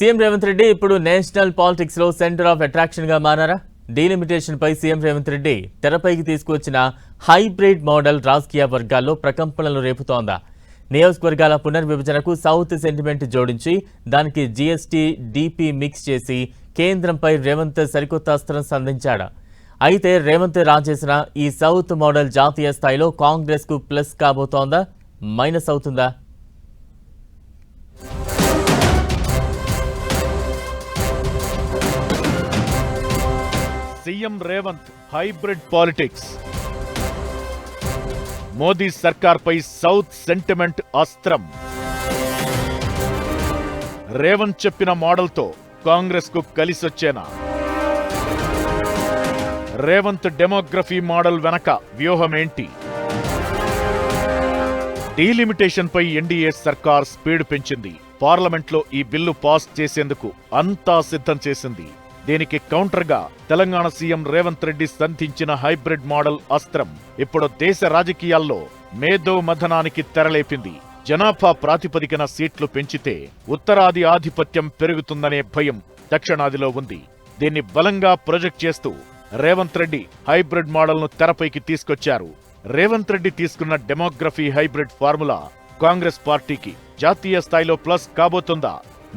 CM Revanth Reddy ఇప్పుడు national politics లో centre of attraction గా మారారా? డీలిమిటేషన్ పై సీఎం రేవంత్ రెడ్డి తెరపైకి తీసుకొచ్చిన హైబ్రిడ్ మోడల్ రాజకీయ వర్గాల్లో ప్రకంపనలు రేపుతోందా? నియోజకవర్గాల పునర్విభజనకు సౌత్ సెంటిమెంట్ జోడించి దానికి జీఎస్టీ డీపీ మిక్స్ చేసి కేంద్రంపై రేవంత్ సరికొత్త అస్త్రం సంధించాడు. అయితే రేవంత్ రాజేసిన ఈ సౌత్ మోడల్ జాతీయ స్థాయిలో కాంగ్రెస్ కు ప్లస్ కాబోతోందా, మైనస్ అవుతుందా? CM Revanth hybrid politics. Modi సర్కార్పై సౌత్ సెంటిమెంట్ అస్త్రం. రేవంత్ చెప్పిన మోడల్తో కాంగ్రెస్ కు కలిసొచ్చేనా? రేవంత్ డెమోగ్రఫీ మోడల్ వెనక వ్యూహమేంటి? డీలిమిటేషన్ పై ఎన్డీఏ సర్కార్ స్పీడ్ పెంచింది. పార్లమెంట్లో ఈ బిల్లు పాస్ చేసేందుకు అంతా సిద్ధం చేసింది. దీనికి కౌంటర్గా తెలంగాణ సీఎం రేవంత్ రెడ్డి సంధించిన హైబ్రిడ్ మోడల్ అస్త్రం ఇప్పుడు దేశ రాజకీయాల్లో మేధో మథనానికి తెరలేపింది. జనాభా ప్రాతిపదికన సీట్లు పెంచితే ఉత్తరాది ఆధిపత్యం పెరుగుతుందనే భయం దక్షిణాదిలో ఉంది. దీన్ని బలంగా ప్రొజెక్ట్ చేస్తూ రేవంత్ రెడ్డి హైబ్రిడ్ మోడల్ను తెరపైకి తీసుకొచ్చారు. రేవంత్ రెడ్డి తీసుకున్న డెమోగ్రఫీ హైబ్రిడ్ ఫార్ములా కాంగ్రెస్ పార్టీకి జాతీయ స్థాయిలో ప్లస్ కాబోతుందా,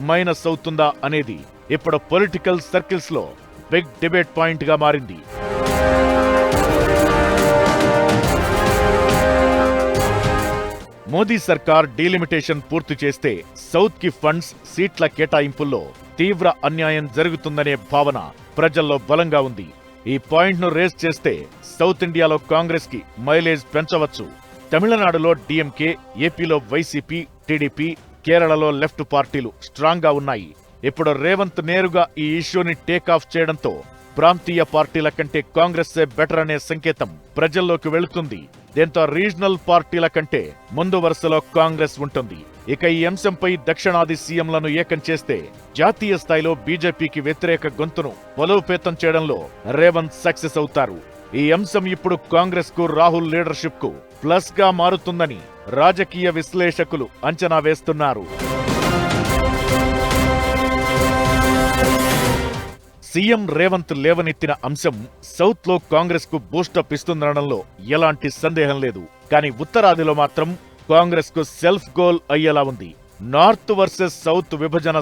మైనస్ అవుతుందా అనేది ఇప్పుడు పొలిటికల్ సర్కిల్స్ లో బిగ్ డిబేట్ పాయింట్ గా మారింది. మోదీ సర్కార్ డీలిమిటేషన్ పూర్తి చేస్తే సౌత్ కి ఫండ్స్, సీట్ల కేటాయింపుల్లో తీవ్ర అన్యాయం జరుగుతుందనే భావన ప్రజల్లో బలంగా ఉంది. ఈ పాయింట్ ను రేస్ చేస్తే సౌత్ ఇండియాలో కాంగ్రెస్ కి మైలేజ్ పెంచవచ్చు. తమిళనాడులో డీఎంకే, ఏపీలో వైసీపీ, టీడీపీ, కేరళలో లెఫ్ట్ పార్టీలు స్ట్రాంగ్ గా ఉన్నాయి. ఇప్పుడు రేవంత్ నేరుగా ఈ ఇష్యూని టేకాఫ్ చేయడంతో ప్రాంతీయ పార్టీల కంటే కాంగ్రెస్సే బెటర్ అనే సంకేతం ప్రజల్లోకి వెళుతుంది. దీంతో రీజనల్ పార్టీల కంటే ముందు వరుసలో కాంగ్రెస్ ఉంటుంది. ఇక ఈ అంశంపై దక్షిణాది సీఎంలను ఏకం చేస్తే జాతీయ స్థాయిలో బీజేపీకి వ్యతిరేక గొంతును బలోపేతం చేయడంలో రేవంత్ సక్సెస్ అవుతారు. ఈ అంశం ఇప్పుడు కాంగ్రెస్ కు, రాహుల్ లీడర్షిప్ కు ప్లస్ గా మారుతుందని రాజకీయ విశ్లేషకులు అంచనా వేస్తున్నారు. సీఎం రేవంత్ లేవనెత్తిన అంశం సౌత్ లో కాంగ్రెస్ కు బూస్టప్ ఇస్తుందనడంలో ఎలాంటి సందేహం లేదు. కానీ ఉత్తరాదిలో మాత్రం కాంగ్రెస్ కు సెల్ఫ్ గోల్ అయ్యేలా ఉంది. నార్త్ వర్సెస్ సౌత్ విభజన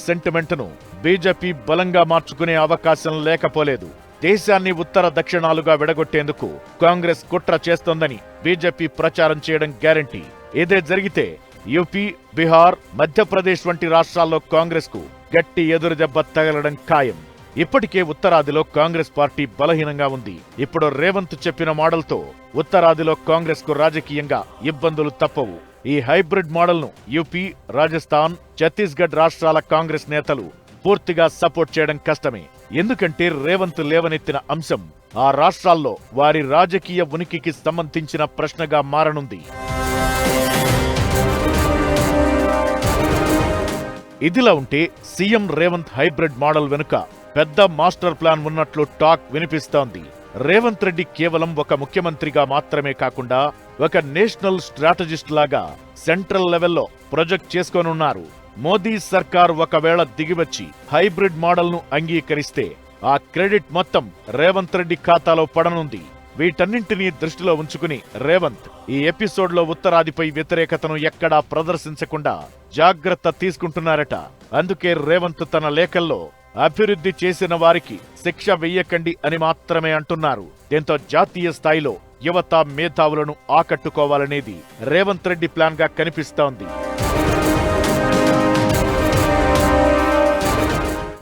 సెంటిమెంట్ ను బీజేపీ బలంగా మార్చుకునే అవకాశం లేకపోలేదు. దేశాన్ని ఉత్తర దక్షిణాలుగా విడగొట్టేందుకు కాంగ్రెస్ కుట్ర చేస్తోందని బీజేపీ ప్రచారం చేయడం గ్యారంటీ. ఇదే జరిగితే యూపీ, బీహార్, మధ్యప్రదేశ్ వంటి రాష్ట్రాల్లో కాంగ్రెస్ కు గట్టి ఎదురుదెబ్బ తగలడం ఖాయం. ఇప్పటికే ఉత్తరాదిలో కాంగ్రెస్ పార్టీ బలహీనంగా ఉంది. ఇప్పుడు రేవంత్ చెప్పిన మోడల్తో ఉత్తరాదిలో కాంగ్రెస్ కు రాజకీయంగా ఇబ్బందులు తప్పవు. ఈ హైబ్రిడ్ మోడల్ ను యూపీ, రాజస్థాన్, ఛత్తీస్గఢ్ రాష్ట్రాల కాంగ్రెస్ నేతలు పూర్తిగా సపోర్ట్ చేయడం కష్టమే. ఎందుకంటే రేవంత్ లేవనెత్తిన అంశం ఆ రాష్ట్రాల్లో వారి రాజకీయ ఉనికికి సంబంధించిన ప్రశ్నగా మారనుంది. ఇదిలా ఉంటే సీఎం రేవంత్ హైబ్రిడ్ మోడల్ వెనుక పెద్ద మాస్టర్ ప్లాన్ ఉన్నట్లు టాక్ వినిపిస్తోంది. రేవంత్ రెడ్డి కేవలం ఒక ముఖ్యమంత్రిగా మాత్రమే కాకుండా ఒక నేషనల్ స్ట్రాటజిస్ట్ లాగా సెంట్రల్ లెవెల్లో ప్రొజెక్ట్ చేసుకోనున్నారు. మోదీ సర్కార్ ఒకవేళ దిగివచ్చి హైబ్రిడ్ మోడల్ ను అంగీకరిస్తే ఆ క్రెడిట్ మొత్తం రేవంత్ రెడ్డి ఖాతాలో పడనుంది. వీటన్నింటినీ దృష్టిలో ఉంచుకుని రేవంత్ ఈ ఎపిసోడ్లో ఉత్తరాదిపై వ్యతిరేకతను ఎక్కడా ప్రదర్శించకుండా జాగ్రత్త తీసుకుంటున్నారట. అందుకే రేవంత్ తన లేఖల్లో అభివృద్ధి చేసిన వారికి శిక్ష వెయ్యకండి అని మాత్రమే అంటున్నారు. దీంతో జాతీయ స్థాయిలో యువత, మేధావులను ఆకట్టుకోవాలనేది రేవంత్ రెడ్డి ప్లాన్ గా కనిపిస్తోంది.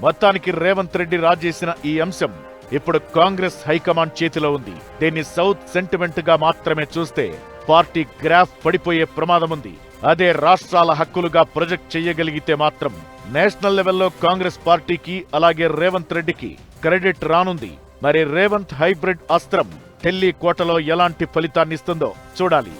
మొత్తానికి రేవంత్ రెడ్డి రాజేసిన ఈ అంశం ఇప్పుడు కాంగ్రెస్ హైకమాండ్ చేతిలో ఉంది. దీన్ని సౌత్ సెంటిమెంట్ గా మాత్రమే చూస్తే పార్టీ గ్రాఫ్ పడిపోయే ప్రమాదం ఉంది. అదే రాష్ట్రాల హక్కులుగా ప్రొజెక్ట్ చేయగలిగితే మాత్రం నేషనల్ లెవెల్లో కాంగ్రెస్ పార్టీకి, అలాగే రేవంత్ రెడ్డికి క్రెడిట్ రానుంది. మరి రేవంత్ హైబ్రిడ్ అస్త్రం ఢిల్లీ కోటలో ఎలాంటి ఫలితాన్నిస్తుందో చూడాలి.